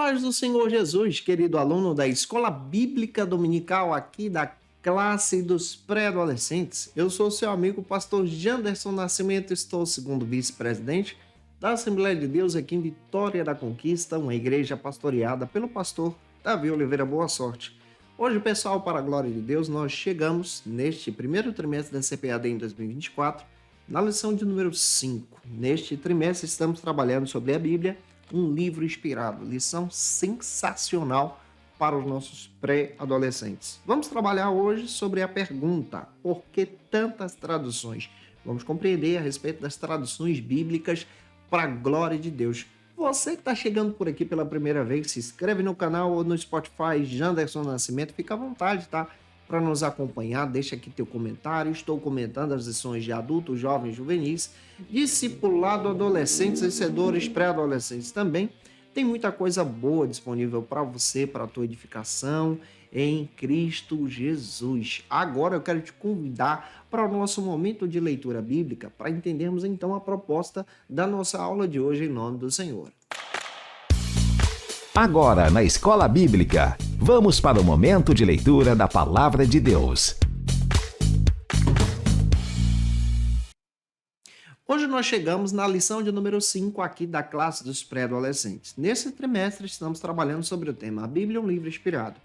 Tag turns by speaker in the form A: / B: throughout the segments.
A: paz do Senhor Jesus, querido aluno da Escola Bíblica Dominical aqui da classe dos pré-adolescentes. Eu sou seu amigo pastor Janderson Nascimento, estou segundo vice-presidente da Assembleia de Deus aqui em Vitória da Conquista, uma igreja pastoreada pelo pastor Davi Oliveira Boa Sorte. Hoje, pessoal, para a glória de Deus, nós chegamos neste primeiro trimestre da CPAD em 2024, na lição de número 5. Neste trimestre estamos trabalhando sobre a Bíblia, um livro inspirado, lição sensacional para os nossos pré-adolescentes. Vamos trabalhar hoje sobre a pergunta: por que tantas traduções? Vamos compreender a respeito das traduções bíblicas para a glória de Deus. Você que está chegando por aqui pela primeira vez, se inscreve no canal ou no Spotify Janderson Nascimento, fica à vontade, tá? Para nos acompanhar, deixa aqui teu comentário. Estou comentando as lições de adultos, jovens, juvenis, discipulado, adolescentes, vencedores, pré-adolescentes também. Tem muita coisa boa disponível para você, para a tua edificação em Cristo Jesus. Agora eu quero te convidar para o nosso momento de leitura bíblica, para entendermos então a proposta da nossa aula de hoje em nome do Senhor.
B: Agora, na Escola Bíblica, vamos para o momento de leitura da Palavra de Deus.
A: Hoje nós chegamos na lição de número 5 aqui da classe dos pré-adolescentes. Nesse trimestre estamos trabalhando sobre o tema A Bíblia é um livro inspirado.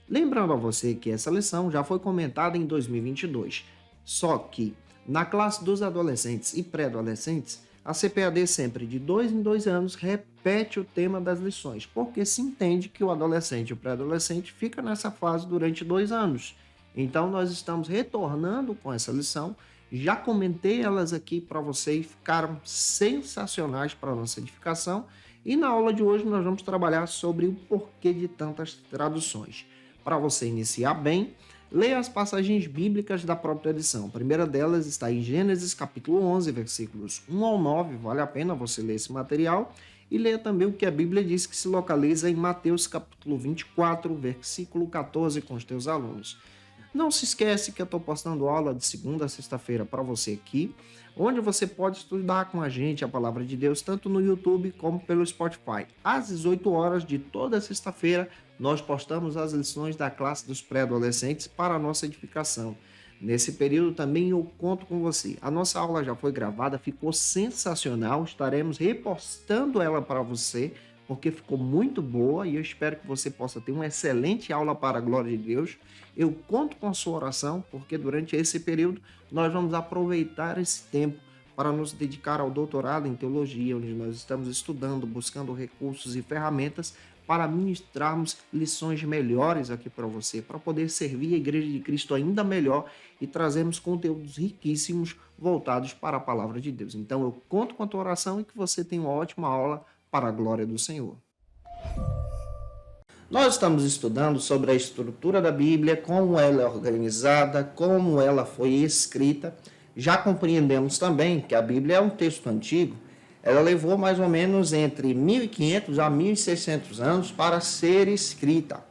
A: Lembrando a você que essa lição já foi comentada em 2022, só que na classe dos adolescentes e pré-adolescentes, a CPAD sempre de 2 em 2 anos repete o tema das lições, porque se entende que o adolescente e o pré-adolescente fica nessa fase durante 2 anos. Então nós estamos retornando com essa lição, já comentei elas aqui para vocês, ficaram sensacionais para a nossa edificação, e na aula de hoje nós vamos trabalhar sobre o porquê de tantas traduções. Para você iniciar bem, leia as passagens bíblicas da própria edição. A primeira delas está em Gênesis capítulo 11, versículos 1 ao 9. Vale a pena você ler esse material. E leia também o que a Bíblia diz que se localiza em Mateus capítulo 24, versículo 14 com os teus alunos. Não se esquece que eu estou postando aula de segunda a sexta-feira para você aqui, onde você pode estudar com a gente a Palavra de Deus, tanto no YouTube como pelo Spotify. Às 18 horas de toda sexta-feira, nós postamos as lições da classe dos pré-adolescentes para a nossa edificação. Nesse período também eu conto com você. A nossa aula já foi gravada, ficou sensacional, estaremos repostando ela para você, porque ficou muito boa e eu espero que você possa ter uma excelente aula para a glória de Deus. Eu conto com a sua oração, porque durante esse período nós vamos aproveitar esse tempo para nos dedicar ao doutorado em teologia, onde nós estamos estudando, buscando recursos e ferramentas para ministrarmos lições melhores aqui para você, para poder servir a Igreja de Cristo ainda melhor e trazermos conteúdos riquíssimos voltados para a Palavra de Deus. Então eu conto com a tua oração e que você tenha uma ótima aula para a glória do Senhor. Nós estamos estudando sobre a estrutura da Bíblia, como ela é organizada, como ela foi escrita. Já compreendemos também que a Bíblia é um texto antigo. Ela levou mais ou menos entre 1.500 a 1.600 anos para ser escrita.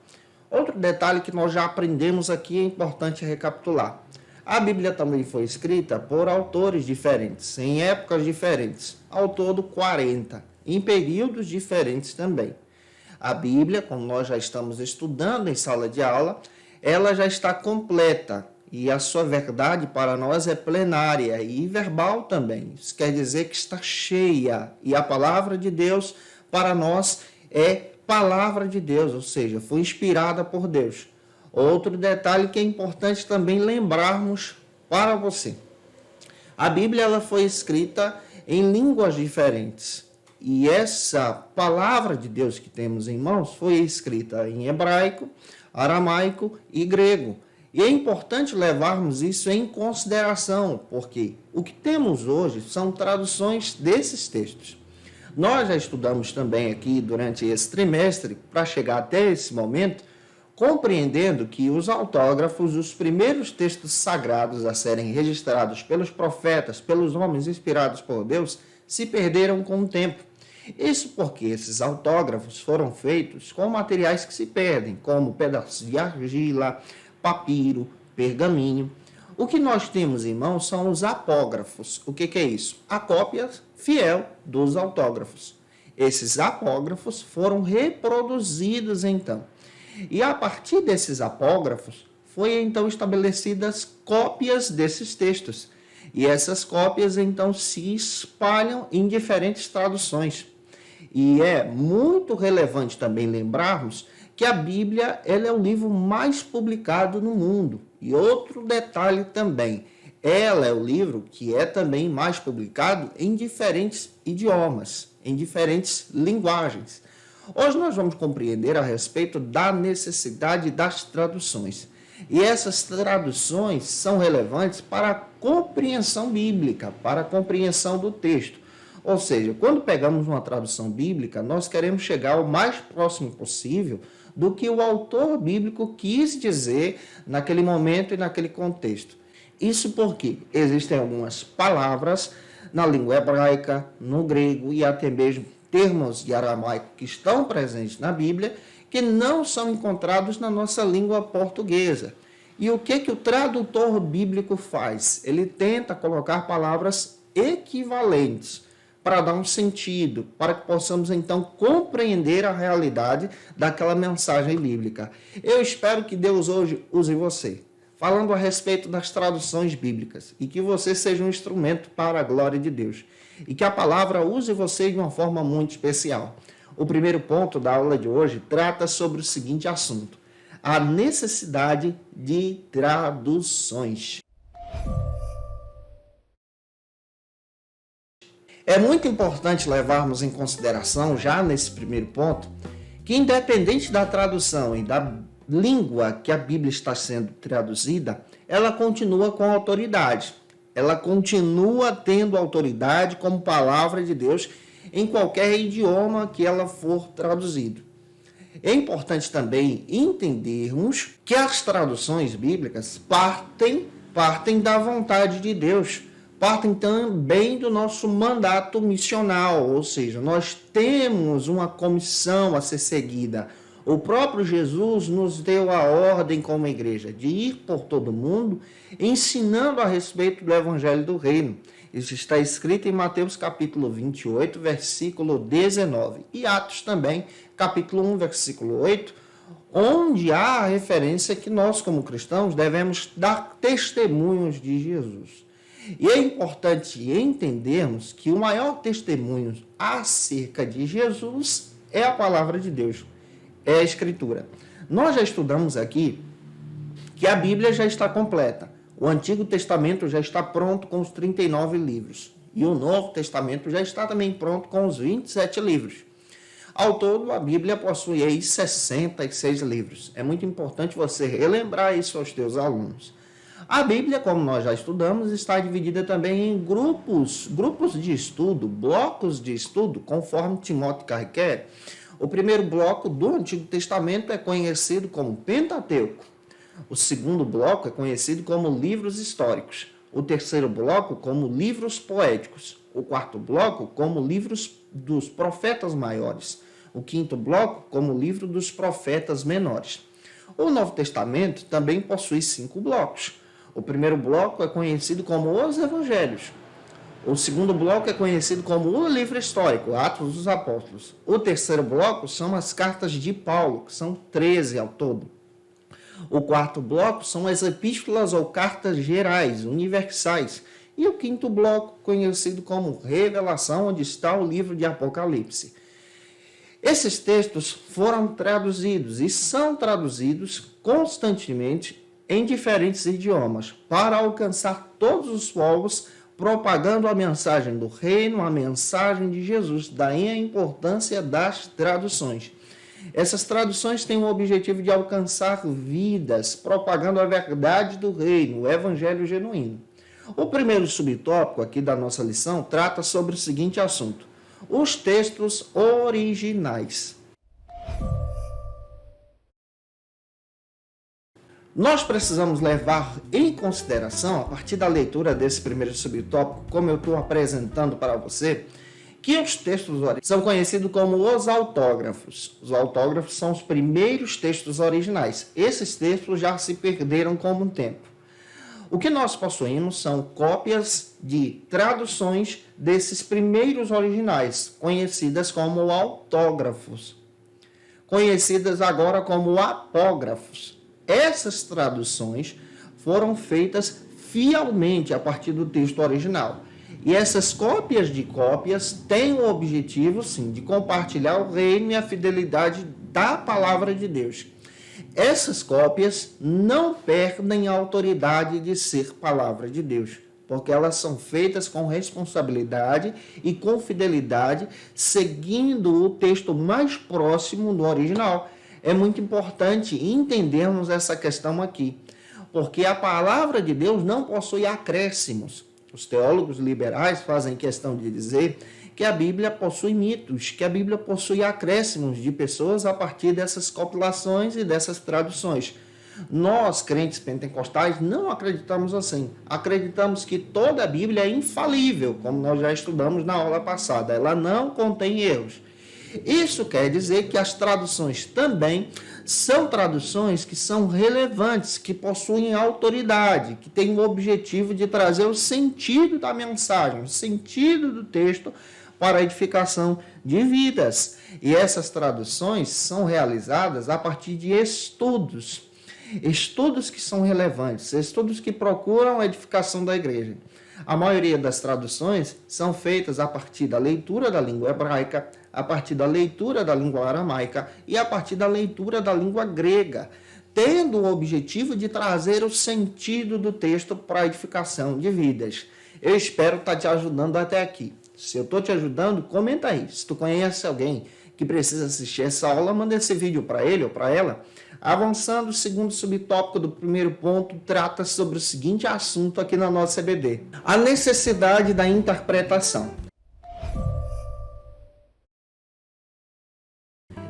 A: Outro detalhe que nós já aprendemos aqui é importante recapitular. A Bíblia também foi escrita por autores diferentes, em épocas diferentes, ao todo 40, em períodos diferentes também. A Bíblia, como nós já estamos estudando em sala de aula, ela já está completa e a sua verdade para nós é plenária e verbal também. Isso quer dizer que está cheia e a palavra de Deus para nós é palavra de Deus, ou seja, foi inspirada por Deus. Outro detalhe que é importante também lembrarmos para você. A Bíblia ela foi escrita em línguas diferentes. E essa palavra de Deus que temos em mãos foi escrita em hebraico, aramaico e grego. E é importante levarmos isso em consideração, porque o que temos hoje são traduções desses textos. Nós já estudamos também aqui durante esse trimestre, para chegar até esse momento, compreendendo que os autógrafos, os primeiros textos sagrados a serem registrados pelos profetas, pelos homens inspirados por Deus, se perderam com o tempo. Isso porque esses autógrafos foram feitos com materiais que se perdem, como pedaços de argila, papiro, pergaminho. O que nós temos em mãos são os apógrafos. O que é isso? A cópia fiel dos autógrafos. Esses apógrafos foram reproduzidos então. E a partir desses apógrafos, foi então estabelecidas cópias desses textos. E essas cópias então se espalham em diferentes traduções. E é muito relevante também lembrarmos que a Bíblia ela é o livro mais publicado no mundo. E outro detalhe também, ela é o livro que é também mais publicado em diferentes idiomas, em diferentes linguagens. Hoje nós vamos compreender a respeito da necessidade das traduções. E essas traduções são relevantes para a compreensão bíblica, para a compreensão do texto. Ou seja, quando pegamos uma tradução bíblica, nós queremos chegar o mais próximo possível do que o autor bíblico quis dizer naquele momento e naquele contexto. Isso porque existem algumas palavras na língua hebraica, no grego e até mesmo termos de aramaico que estão presentes na Bíblia que não são encontrados na nossa língua portuguesa. E o que o tradutor bíblico faz? Ele tenta colocar palavras equivalentes para dar um sentido, para que possamos então compreender a realidade daquela mensagem bíblica. Eu espero que Deus hoje use você, falando a respeito das traduções bíblicas, e que você seja um instrumento para a glória de Deus, e que a palavra use você de uma forma muito especial. O primeiro ponto da aula de hoje trata sobre o seguinte assunto: a necessidade de traduções. É muito importante levarmos em consideração, já nesse primeiro ponto, que independente da tradução e da língua que a Bíblia está sendo traduzida, ela continua com autoridade. Ela continua tendo autoridade como palavra de Deus em qualquer idioma que ela for traduzido. É importante também entendermos que as traduções bíblicas partem da vontade de Deus, partem também do nosso mandato missional, ou seja, nós temos uma comissão a ser seguida. O próprio Jesus nos deu a ordem como igreja de ir por todo mundo, ensinando a respeito do Evangelho do Reino. Isso está escrito em Mateus capítulo 28, versículo 19. E Atos também, capítulo 1, versículo 8, onde há a referência que nós, como cristãos, devemos dar testemunhos de Jesus. E é importante entendermos que o maior testemunho acerca de Jesus é a palavra de Deus, é a Escritura. Nós já estudamos aqui que a Bíblia já está completa. O Antigo Testamento já está pronto com os 39 livros. E o Novo Testamento já está também pronto com os 27 livros. Ao todo, a Bíblia possui aí 66 livros. É muito importante você relembrar isso aos teus alunos. A Bíblia, como nós já estudamos, está dividida também em grupos de estudo, blocos de estudo, conforme Timóteo requer. O primeiro bloco do Antigo Testamento é conhecido como Pentateuco. O segundo bloco é conhecido como livros históricos. O terceiro bloco como livros poéticos. O quarto bloco como livros dos profetas maiores. O quinto bloco como livro dos profetas menores. O Novo Testamento também possui 5 blocos. O primeiro bloco é conhecido como os Evangelhos. O segundo bloco é conhecido como o livro histórico, Atos dos Apóstolos. O terceiro bloco são as cartas de Paulo, que são 13 ao todo. O quarto bloco são as epístolas ou cartas gerais, universais. E o quinto bloco, conhecido como Revelação, onde está o livro de Apocalipse. Esses textos foram traduzidos e são traduzidos constantemente em diferentes idiomas para alcançar todos os povos, propagando a mensagem do reino, a mensagem de Jesus. Daí a importância das traduções. Essas traduções têm o objetivo de alcançar vidas, propagando a verdade do reino, o evangelho genuíno. O primeiro subtópico aqui da nossa lição trata sobre o seguinte assunto: os textos originais. Nós precisamos levar em consideração, a partir da leitura desse primeiro subtópico, como eu estou apresentando para você, que os textos originais são conhecidos como os autógrafos. Os autógrafos são os primeiros textos originais. Esses textos já se perderam com o tempo. O que nós possuímos são cópias de traduções desses primeiros originais, conhecidas como autógrafos, conhecidas agora como apógrafos. Essas traduções foram feitas fielmente a partir do texto original. E essas cópias de cópias têm o objetivo, sim, de compartilhar o reino e a fidelidade da palavra de Deus. Essas cópias não perdem a autoridade de ser palavra de Deus, porque elas são feitas com responsabilidade e com fidelidade, seguindo o texto mais próximo do original. É muito importante entendermos essa questão aqui, porque a palavra de Deus não possui acréscimos. Os teólogos liberais fazem questão de dizer que a Bíblia possui mitos, que a Bíblia possui acréscimos de pessoas a partir dessas compilações e dessas traduções. Nós, crentes pentecostais, não acreditamos assim. Acreditamos que toda a Bíblia é infalível, como nós já estudamos na aula passada. Ela não contém erros. Isso quer dizer que as traduções também são traduções que são relevantes, que possuem autoridade, que têm o objetivo de trazer o sentido da mensagem, o sentido do texto para a edificação de vidas. E essas traduções são realizadas a partir de estudos que são relevantes, estudos que procuram a edificação da igreja. A maioria das traduções são feitas a partir da leitura da língua hebraica, a partir da leitura da língua aramaica e a partir da leitura da língua grega, tendo o objetivo de trazer o sentido do texto para a edificação de vidas. Eu espero estar te ajudando até aqui. Se eu estou te ajudando, comenta aí. Se tu conhece alguém que precisa assistir essa aula, manda esse vídeo para ele ou para ela. Avançando, o segundo subtópico do primeiro ponto trata sobre o seguinte assunto aqui na nossa EBD: a necessidade da interpretação.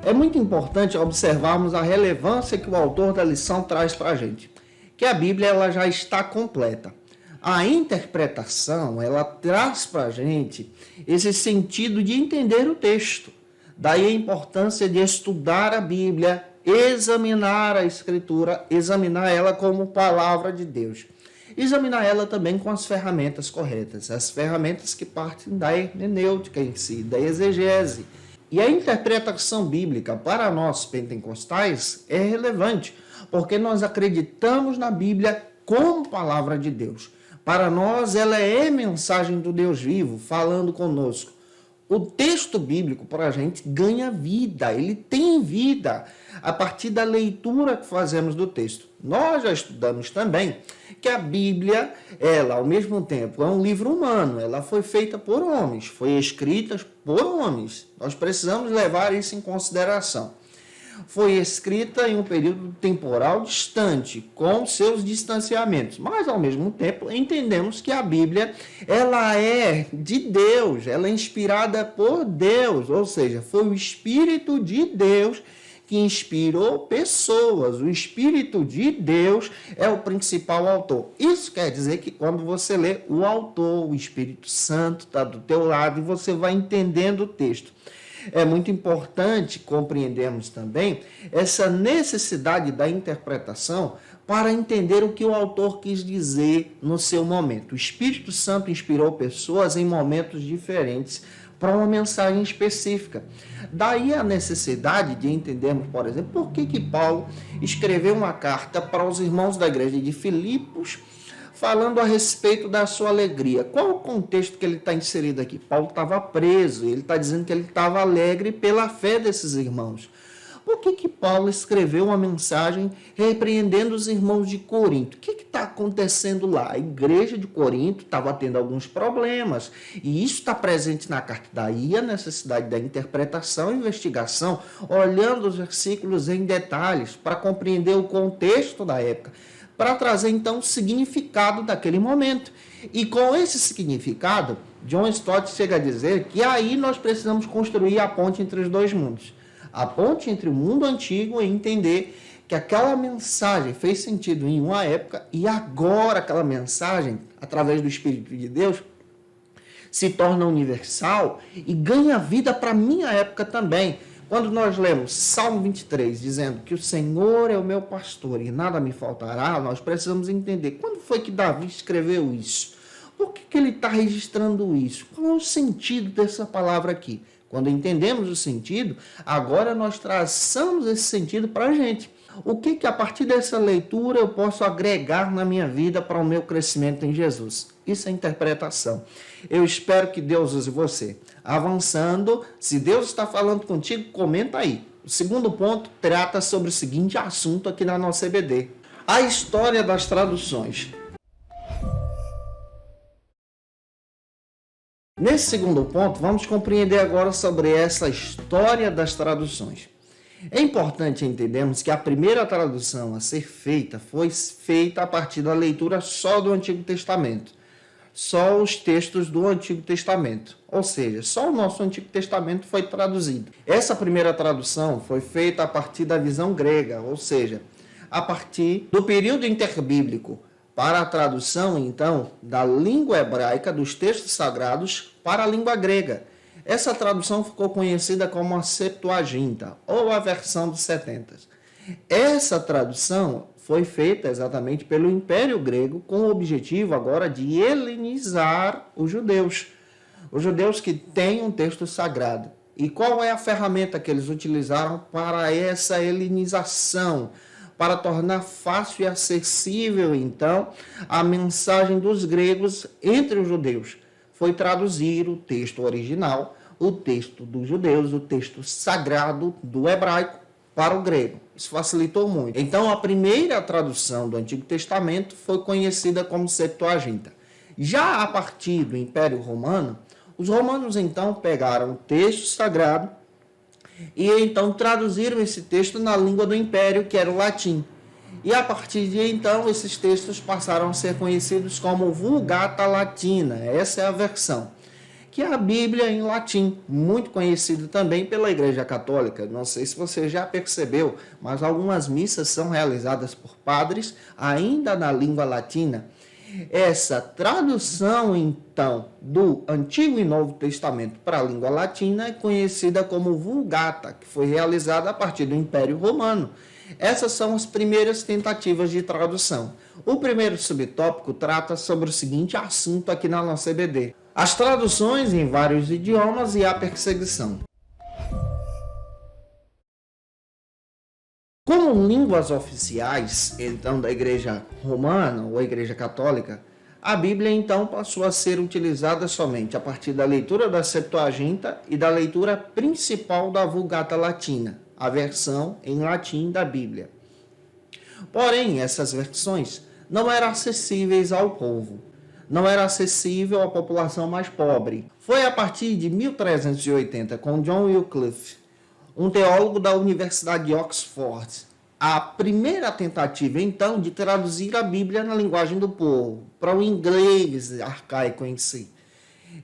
A: É muito importante observarmos a relevância que o autor da lição traz para a gente, que a Bíblia ela já está completa. A interpretação, ela traz para a gente esse sentido de entender o texto. Daí a importância de estudar a Bíblia, examinar a Escritura, examinar ela como palavra de Deus. Examinar ela também com as ferramentas corretas, as ferramentas que partem da hermenêutica em si, da exegese. E a interpretação bíblica para nós pentecostais é relevante, porque nós acreditamos na Bíblia como palavra de Deus. Para nós, ela é mensagem do Deus vivo, falando conosco. O texto bíblico, para a gente, ganha vida, ele tem vida a partir da leitura que fazemos do texto. Nós já estudamos também que a Bíblia, ela, ao mesmo tempo, é um livro humano, ela foi feita por homens, foi escrita por homens. Nós precisamos levar isso em consideração. Foi escrita em um período temporal distante, com seus distanciamentos. Mas, ao mesmo tempo, entendemos que a Bíblia ela é de Deus, ela é inspirada por Deus, ou seja, foi o Espírito de Deus que inspirou pessoas. O Espírito de Deus é o principal autor. Isso quer dizer que quando você lê o autor, o Espírito Santo está do teu lado e você vai entendendo o texto. É muito importante compreendermos também essa necessidade da interpretação para entender o que o autor quis dizer no seu momento. O Espírito Santo inspirou pessoas em momentos diferentes para uma mensagem específica. Daí a necessidade de entendermos, por exemplo, por que Paulo escreveu uma carta para os irmãos da igreja de Filipos, falando a respeito da sua alegria. Qual o contexto que ele está inserido aqui? Paulo estava preso, ele está dizendo que ele estava alegre pela fé desses irmãos. Por que Paulo escreveu uma mensagem repreendendo os irmãos de Corinto? O que está acontecendo lá? A igreja de Corinto estava tendo alguns problemas, e isso está presente na carta. Daí a necessidade da interpretação e investigação, olhando os versículos em detalhes, para compreender o contexto da época, para trazer, então, o significado daquele momento. E com esse significado, John Stott chega a dizer que aí nós precisamos construir a ponte entre os dois mundos. A ponte entre o mundo antigo e entender que aquela mensagem fez sentido em uma época e agora aquela mensagem, através do Espírito de Deus, se torna universal e ganha vida para a minha época também. Quando nós lemos Salmo 23, dizendo que o Senhor é o meu pastor e nada me faltará, nós precisamos entender quando foi que Davi escreveu isso. Por que ele está registrando isso? Qual é o sentido dessa palavra aqui? Quando entendemos o sentido, agora nós traçamos esse sentido para a gente. O que a partir dessa leitura eu posso agregar na minha vida para o meu crescimento em Jesus? Isso é interpretação. Eu espero que Deus use você. Avançando, se Deus está falando contigo, comenta aí. O segundo ponto trata sobre o seguinte assunto aqui na nossa EBD. A história das traduções. Nesse segundo ponto, vamos compreender agora sobre essa história das traduções. É importante entendermos que a primeira tradução a ser feita foi feita a partir da leitura só do Antigo Testamento. Só os textos do Antigo Testamento. Ou seja, só o nosso Antigo Testamento foi traduzido. Essa primeira tradução foi feita a partir da visão grega, ou seja, a partir do período interbíblico, para a tradução, então, da língua hebraica dos textos sagrados para a língua grega. Essa tradução ficou conhecida como a Septuaginta, ou a versão dos 70. Essa tradução foi feita exatamente pelo Império Grego com o objetivo agora de helenizar os judeus que têm um texto sagrado. E qual é a ferramenta que eles utilizaram para essa helenização? Para tornar fácil e acessível, então, a mensagem dos gregos entre os judeus. Foi traduzir o texto original, o texto dos judeus, o texto sagrado do hebraico para o grego. Isso facilitou muito. Então, a primeira tradução do Antigo Testamento foi conhecida como Septuaginta. Já a partir do Império Romano, os romanos, então, pegaram o texto sagrado e então traduziram esse texto na língua do Império, que era o latim. E a partir de então, esses textos passaram a ser conhecidos como Vulgata Latina. Essa é a versão, que é a Bíblia em latim, muito conhecida também pela Igreja Católica. Não sei se você já percebeu, mas algumas missas são realizadas por padres ainda na língua latina. Essa tradução, então, do Antigo e Novo Testamento para a língua latina é conhecida como Vulgata, que foi realizada a partir do Império Romano. Essas são as primeiras tentativas de tradução. O primeiro subtópico trata sobre o seguinte assunto aqui na nossa EBD: as traduções em vários idiomas e a perseguição. Como línguas oficiais, então, da Igreja Romana ou a Igreja Católica, a Bíblia, então, passou a ser utilizada somente a partir da leitura da Septuaginta e da leitura principal da Vulgata Latina, a versão em latim da Bíblia. Porém, essas versões não eram acessíveis ao povo, não era acessível à população mais pobre. Foi a partir de 1380, com John Wycliffe, um teólogo da Universidade de Oxford, a primeira tentativa, então, de traduzir a Bíblia na linguagem do povo, para o inglês arcaico em si.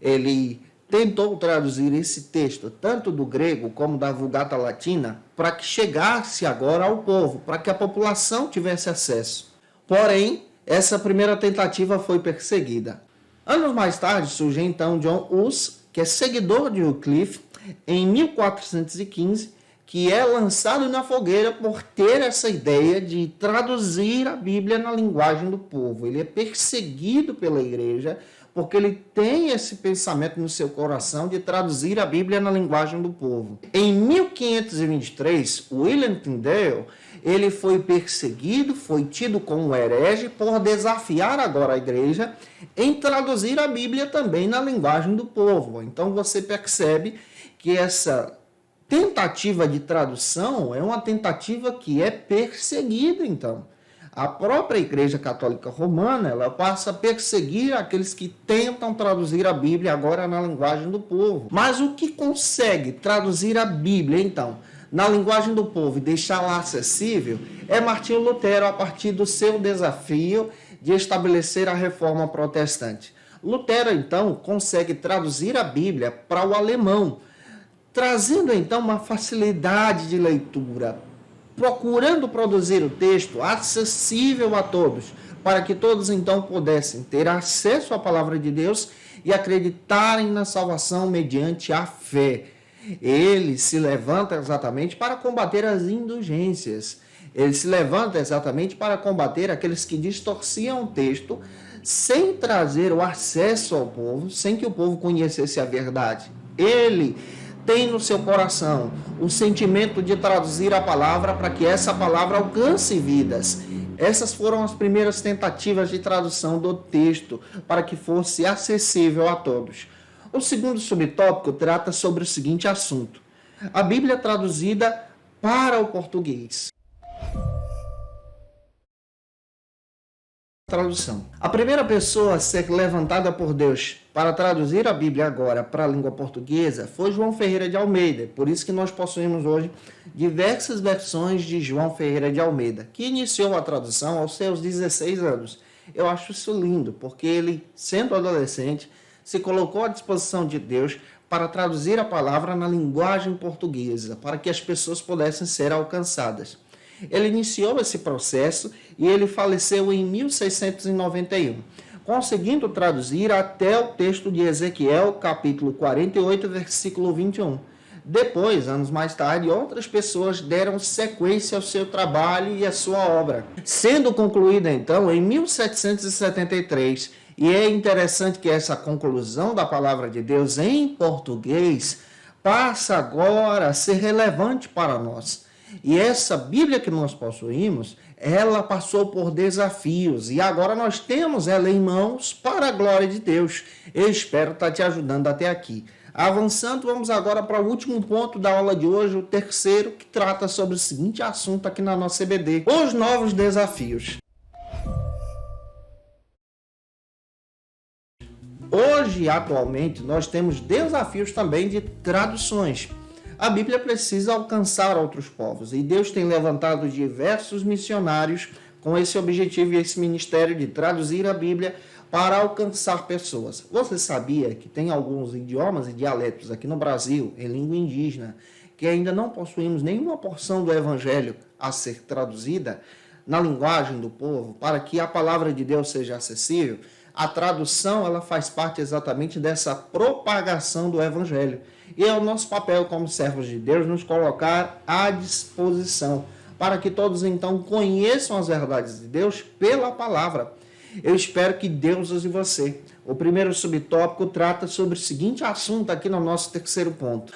A: Ele tentou traduzir esse texto, tanto do grego como da Vulgata Latina, para que chegasse agora ao povo, para que a população tivesse acesso. Porém, essa primeira tentativa foi perseguida. Anos mais tarde, surge então John Hus, que é seguidor de Wycliffe, em 1415, que é lançado na fogueira por ter essa ideia de traduzir a Bíblia na linguagem do povo. Ele é perseguido pela igreja porque ele tem esse pensamento no seu coração de traduzir a Bíblia na linguagem do povo. Em 1523, William Tyndale, ele foi perseguido, foi tido como herege por desafiar agora a igreja em traduzir a Bíblia também na linguagem do povo. Então você percebe que essa tentativa de tradução é uma tentativa que é perseguida, então. A própria Igreja Católica Romana, ela passa a perseguir aqueles que tentam traduzir a Bíblia agora na linguagem do povo. Mas o que consegue traduzir a Bíblia, então, na linguagem do povo e deixar lá acessível, é Martinho Lutero, a partir do seu desafio de estabelecer a reforma protestante. Lutero, então, consegue traduzir a Bíblia para o alemão, trazendo então uma facilidade de leitura, procurando produzir o texto acessível a todos, para que todos então pudessem ter acesso à palavra de Deus e acreditarem na salvação mediante a fé. Ele se levanta exatamente para combater as indulgências. Ele se levanta exatamente para combater aqueles que distorciam o texto sem trazer o acesso ao povo, sem que o povo conhecesse a verdade. Ele tem no seu coração o sentimento de traduzir a palavra para que essa palavra alcance vidas. Essas foram as primeiras tentativas de tradução do texto para que fosse acessível a todos. O segundo subtópico trata sobre o seguinte assunto: a Bíblia traduzida para o português. Tradução. A primeira pessoa a ser levantada por Deus para traduzir a Bíblia agora para a língua portuguesa foi João Ferreira de Almeida. Por isso que nós possuímos hoje diversas versões de João Ferreira de Almeida, que iniciou a tradução aos seus 16 anos. Eu acho isso lindo, porque ele, sendo adolescente, se colocou à disposição de Deus para traduzir a palavra na linguagem portuguesa, para que as pessoas pudessem ser alcançadas. Ele iniciou esse processo e ele faleceu em 1691, conseguindo traduzir até o texto de Ezequiel, capítulo 48, versículo 21. Depois, anos mais tarde, outras pessoas deram sequência ao seu trabalho e à sua obra, sendo concluída então em 1773. E é interessante que essa conclusão da palavra de Deus em português passa agora a ser relevante para nós. E essa Bíblia que nós possuímos, ela passou por desafios e agora nós temos ela em mãos para a glória de Deus. Eu espero estar te ajudando até aqui. Avançando, vamos agora para o último ponto da aula de hoje, o terceiro, que trata sobre o seguinte assunto aqui na nossa EBD: os novos desafios. Hoje, atualmente, nós temos desafios também de traduções. A Bíblia precisa alcançar outros povos e Deus tem levantado diversos missionários com esse objetivo e esse ministério de traduzir a Bíblia para alcançar pessoas. Você sabia que tem alguns idiomas e dialetos aqui no Brasil, em língua indígena, que ainda não possuímos nenhuma porção do Evangelho a ser traduzida na linguagem do povo para que a palavra de Deus seja acessível? A tradução, ela faz parte exatamente dessa propagação do Evangelho. E é o nosso papel como servos de Deus nos colocar à disposição para que todos então conheçam as verdades de Deus pela palavra. Eu espero que Deus use você. O primeiro subtópico trata sobre o seguinte assunto aqui no nosso terceiro ponto: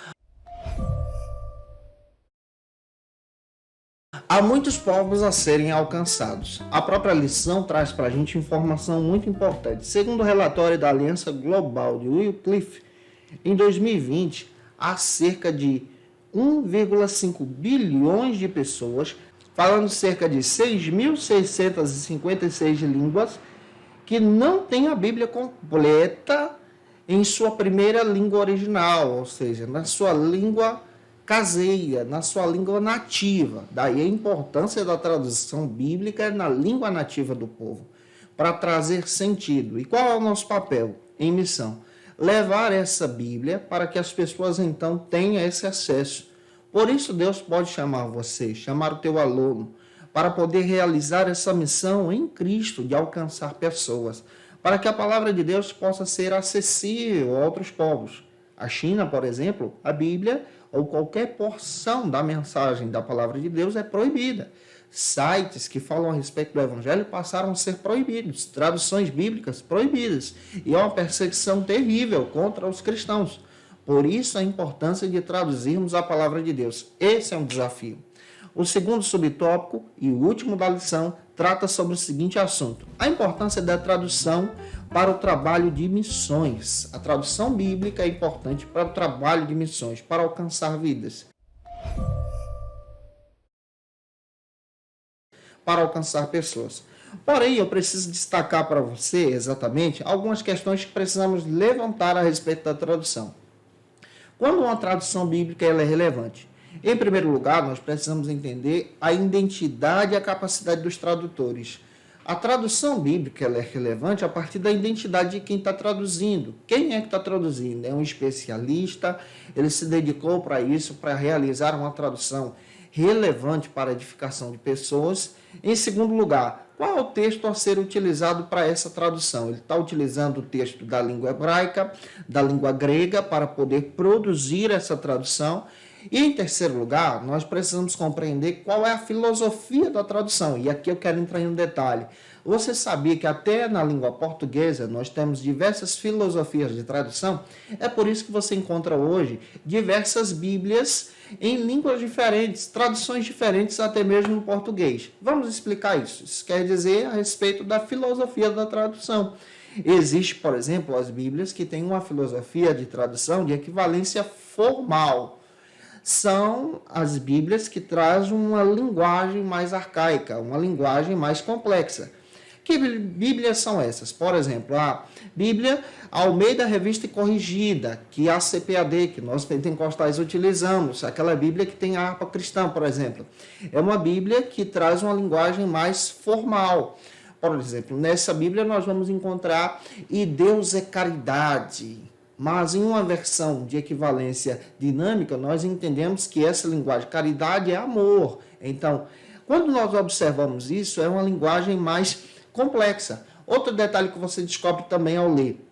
A: há muitos povos a serem alcançados. A própria lição traz para a gente informação muito importante. Segundo o relatório da Aliança Global de Wycliffe, em 2020, há cerca de 1,5 bilhões de pessoas, falando cerca de 6.656 línguas, que não têm a Bíblia completa em sua primeira língua original, ou seja, na sua língua caseira, na sua língua nativa. Daí a importância da tradução bíblica na língua nativa do povo, para trazer sentido. E qual é o nosso papel em missão? Levar essa Bíblia para que as pessoas então tenham esse acesso. Por isso Deus pode chamar você, chamar o teu aluno, para poder realizar essa missão em Cristo de alcançar pessoas, para que a palavra de Deus possa ser acessível a outros povos. A China, por exemplo, a Bíblia ou qualquer porção da mensagem da palavra de Deus é proibida. Sites que falam a respeito do Evangelho passaram a ser proibidos, traduções bíblicas proibidas, e é uma perseguição terrível contra os cristãos. Por isso a importância de traduzirmos a palavra de Deus. Esse é um desafio. O segundo subtópico e o último da lição trata sobre o seguinte assunto: a importância da tradução para o trabalho de missões. A tradução bíblica é importante para o trabalho de missões, para alcançar vidas, para alcançar pessoas. Porém, eu preciso destacar para você exatamente algumas questões que precisamos levantar a respeito da tradução. Quando uma tradução bíblica ela é relevante? Em primeiro lugar, nós precisamos entender a identidade e a capacidade dos tradutores. A tradução bíblica ela é relevante a partir da identidade de quem está traduzindo. Quem é que está traduzindo? É um especialista, ele se dedicou para isso, para realizar uma tradução relevante para a edificação de pessoas. Em segundo lugar, qual é o texto a ser utilizado para essa tradução? Ele está utilizando o texto da língua hebraica, da língua grega, para poder produzir essa tradução. E, em terceiro lugar, nós precisamos compreender qual é a filosofia da tradução. E aqui eu quero entrar em um detalhe. Você sabia que até na língua portuguesa nós temos diversas filosofias de tradução? É por isso que você encontra hoje diversas Bíblias em línguas diferentes, traduções diferentes até mesmo no português. Vamos explicar isso. Isso quer dizer a respeito da filosofia da tradução. Existe, por exemplo, as Bíblias que têm uma filosofia de tradução de equivalência formal. São as Bíblias que trazem uma linguagem mais arcaica, uma linguagem mais complexa. Que Bíblias são essas? Por exemplo, a Bíblia Almeida Revista e Corrigida, que é a CPAD, que nós pentecostais utilizamos, aquela Bíblia que tem a harpa cristã, por exemplo. É uma Bíblia que traz uma linguagem mais formal. Por exemplo, nessa Bíblia nós vamos encontrar "e Deus é caridade", mas em uma versão de equivalência dinâmica, nós entendemos que essa linguagem caridade é amor. Então, quando nós observamos isso, é uma linguagem mais complexa. Outro detalhe que você descobre também ao ler.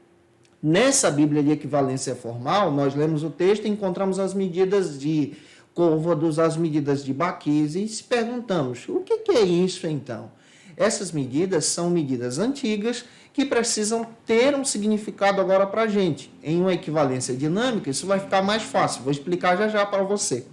A: Nessa Bíblia de equivalência formal, nós lemos o texto e encontramos as medidas de côvados, as medidas de baquise e se perguntamos, o que é isso então? Essas medidas são medidas antigas que precisam ter um significado agora para a gente. Em uma equivalência dinâmica, isso vai ficar mais fácil. Vou explicar já para você.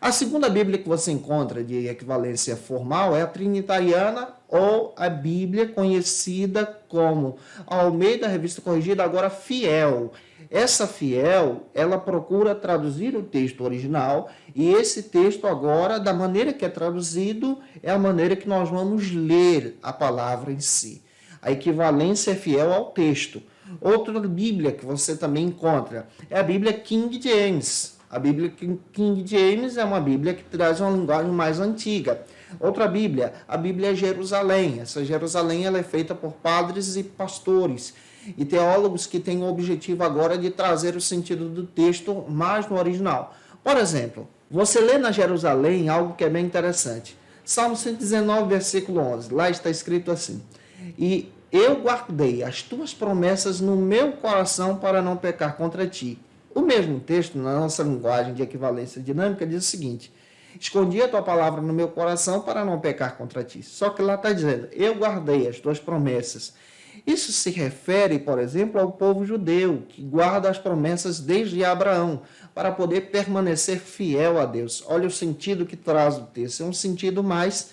A: A segunda Bíblia que você encontra de equivalência formal é a trinitariana ou a Bíblia conhecida como Almeida Revista Corrigida, agora Fiel. Essa Fiel, ela procura traduzir o texto original e esse texto agora, da maneira que é traduzido, é a maneira que nós vamos ler a palavra em si. A equivalência é fiel ao texto. Outra Bíblia que você também encontra é a Bíblia King James. A Bíblia King James é uma Bíblia que traz uma linguagem mais antiga. Outra Bíblia, a Bíblia Jerusalém. Essa Jerusalém ela é feita por padres e pastores e teólogos que têm o objetivo agora de trazer o sentido do texto mais no original. Por exemplo, você lê na Jerusalém algo que é bem interessante. Salmo 119, versículo 11. Lá está escrito assim: "E eu guardei as tuas promessas no meu coração para não pecar contra ti." O mesmo texto, na nossa linguagem de equivalência dinâmica, diz o seguinte: "Escondi a tua palavra no meu coração para não pecar contra ti." Só que lá está dizendo, eu guardei as tuas promessas. Isso se refere, por exemplo, ao povo judeu, que guarda as promessas desde Abraão, para poder permanecer fiel a Deus. Olha o sentido que traz o texto. É um sentido mais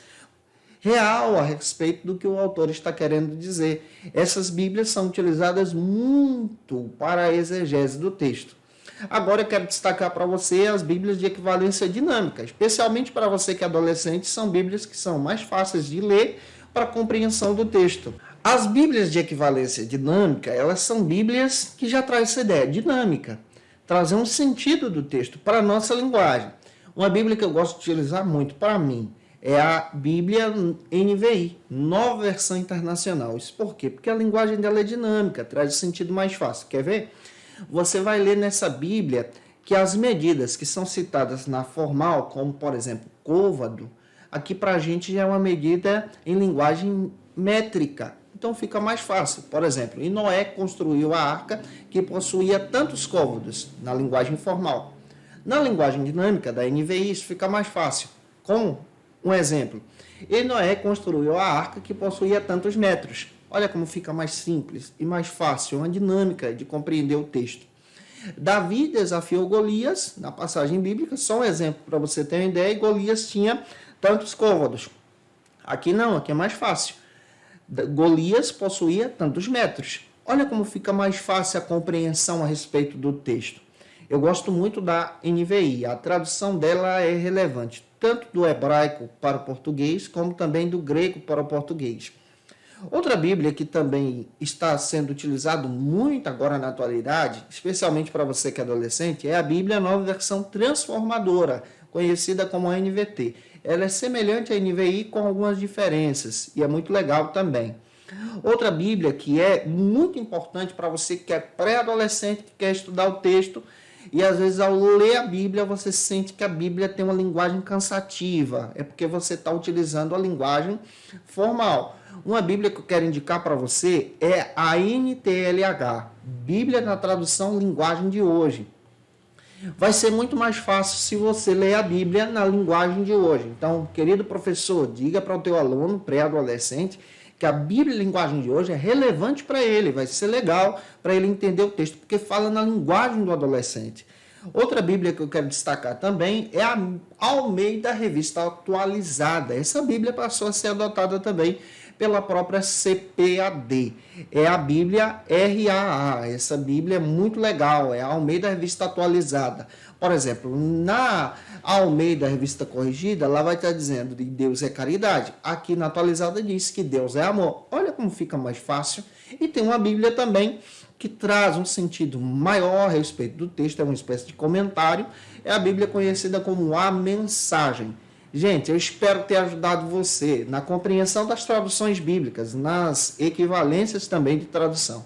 A: real a respeito do que o autor está querendo dizer. Essas Bíblias são utilizadas muito para a exegese do texto. Agora eu quero destacar para você as Bíblias de equivalência dinâmica, especialmente para você que é adolescente, são Bíblias que são mais fáceis de ler para a compreensão do texto. As Bíblias de equivalência dinâmica, elas são Bíblias que já trazem essa ideia, dinâmica, trazer um sentido do texto para a nossa linguagem. Uma Bíblia que eu gosto de utilizar muito para mim é a Bíblia NVI, Nova Versão Internacional. Isso por quê? Porque a linguagem dela é dinâmica, traz um sentido mais fácil. Quer ver? Você vai ler nessa Bíblia que as medidas que são citadas na formal, como, por exemplo, côvado, aqui para a gente já é uma medida em linguagem métrica. Então fica mais fácil. Por exemplo, e Noé construiu a arca que possuía tantos côvados, na linguagem formal. Na linguagem dinâmica da NVI, isso fica mais fácil. Como um exemplo, e Noé construiu a arca que possuía tantos metros. Olha como fica mais simples e mais fácil, uma dinâmica de compreender o texto. Davi desafiou Golias, na passagem bíblica, só um exemplo para você ter uma ideia, e Golias tinha tantos côvados. Aqui não, aqui é mais fácil. Golias possuía tantos metros. Olha como fica mais fácil a compreensão a respeito do texto. Eu gosto muito da NVI, a tradução dela é relevante, tanto do hebraico para o português, como também do grego para o português. Outra Bíblia que também está sendo utilizado muito agora na atualidade, especialmente para você que é adolescente, é a Bíblia Nova Versão Transformadora, conhecida como NVT. Ela é semelhante à NVI com algumas diferenças e é muito legal também. Outra Bíblia que é muito importante para você que é pré-adolescente, que quer estudar o texto, E às vezes ao ler a Bíblia você sente que a Bíblia tem uma linguagem cansativa. É porque você está utilizando a linguagem formal. Uma Bíblia que eu quero indicar para você é a NTLH, Bíblia na tradução linguagem de hoje. Vai ser muito mais fácil se você ler a Bíblia na linguagem de hoje. Então, querido professor, diga para o teu aluno pré-adolescente que a Bíblia linguagem de hoje é relevante para ele, vai ser legal para ele entender o texto, porque fala na linguagem do adolescente. Outra Bíblia que eu quero destacar também é a Almeida Revista Atualizada. Essa Bíblia passou a ser adotada também pela própria CPAD. É a Bíblia RAA. Essa Bíblia é muito legal, é a Almeida Revista Atualizada. Por exemplo, na Almeida Revista Corrigida, lá vai estar dizendo que Deus é caridade. Aqui na atualizada diz que Deus é amor. Olha como fica mais fácil. E tem uma Bíblia também que traz um sentido maior a respeito do texto, é uma espécie de comentário. É a Bíblia conhecida como a Mensagem. Gente, eu espero ter ajudado você na compreensão das traduções bíblicas, nas equivalências também de tradução.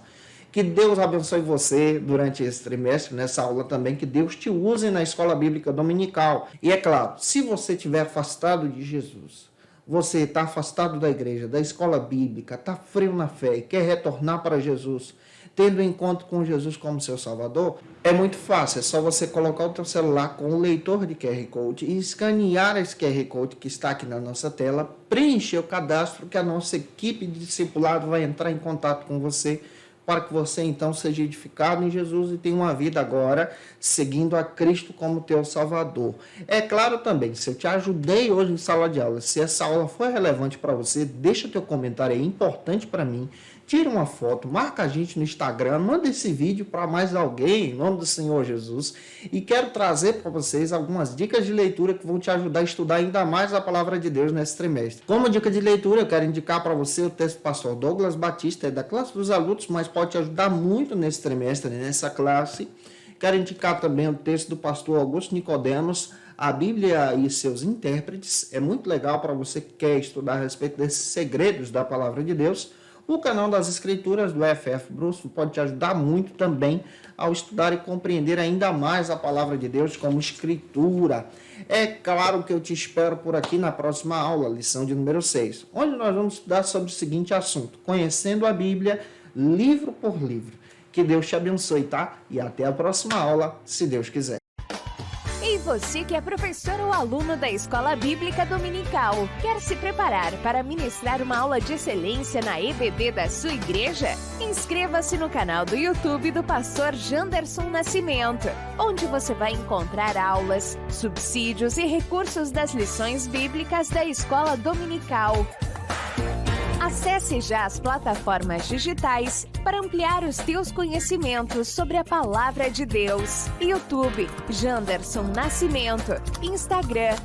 A: Que Deus abençoe você durante esse trimestre, nessa aula também, que Deus te use na escola bíblica dominical. E é claro, se você estiver afastado de Jesus, você está afastado da igreja, da escola bíblica, está frio na fé e quer retornar para Jesus, tendo um encontro com Jesus como seu Salvador, é muito fácil, é só você colocar o teu celular com o leitor de QR Code e escanear esse QR Code que está aqui na nossa tela, preencher o cadastro que a nossa equipe de discipulado vai entrar em contato com você para que você então seja edificado em Jesus e tenha uma vida agora seguindo a Cristo como teu Salvador. É claro também, se eu te ajudei hoje em sala de aula, se essa aula foi relevante para você, deixa teu comentário aí, importante para mim. Tira uma foto, marca a gente no Instagram, manda esse vídeo para mais alguém, em nome do Senhor Jesus. E quero trazer para vocês algumas dicas de leitura que vão te ajudar a estudar ainda mais a palavra de Deus nesse trimestre. Como dica de leitura, eu quero indicar para você o texto do pastor Douglas Batista, é da classe dos adultos, mas pode te ajudar muito nesse trimestre, nessa classe. Quero indicar também o texto do pastor Augusto Nicodemos, a Bíblia e seus intérpretes. É muito legal para você que quer estudar a respeito desses segredos da palavra de Deus. O canal das Escrituras do FF Brusco pode te ajudar muito também ao estudar e compreender ainda mais a palavra de Deus como escritura. É claro que eu te espero por aqui na próxima aula, lição de número 6, onde nós vamos estudar sobre o seguinte assunto: conhecendo a Bíblia, livro por livro. Que Deus te abençoe, tá? E até a próxima aula, se Deus quiser.
C: E você que é professor ou aluno da Escola Bíblica Dominical, quer se preparar para ministrar uma aula de excelência na EBD da sua igreja? Inscreva-se no canal do YouTube do pastor Janderson Nascimento, onde você vai encontrar aulas, subsídios e recursos das lições bíblicas da Escola Dominical. Acesse já as plataformas digitais para ampliar os teus conhecimentos sobre a Palavra de Deus. YouTube, Janderson Nascimento. Instagram,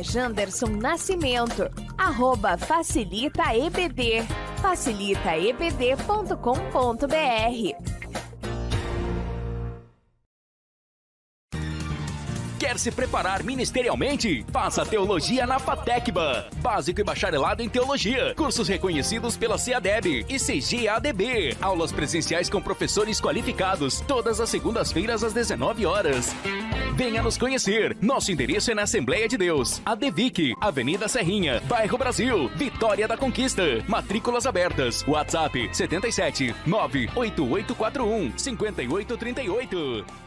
C: @Janderson Nascimento. @FacilitaEBD. facilitaebd.com.br.
D: Quer se preparar ministerialmente? Faça Teologia na FATECBA. Básico e bacharelado em Teologia. Cursos reconhecidos pela CEADEB e CGADB. Aulas presenciais com professores qualificados. Todas as segundas-feiras às 19 horas. Venha nos conhecer. Nosso endereço é na Assembleia de Deus. ADVIC, Avenida Serrinha, Bairro Brasil, Vitória da Conquista. Matrículas abertas. WhatsApp 77 98841 5838.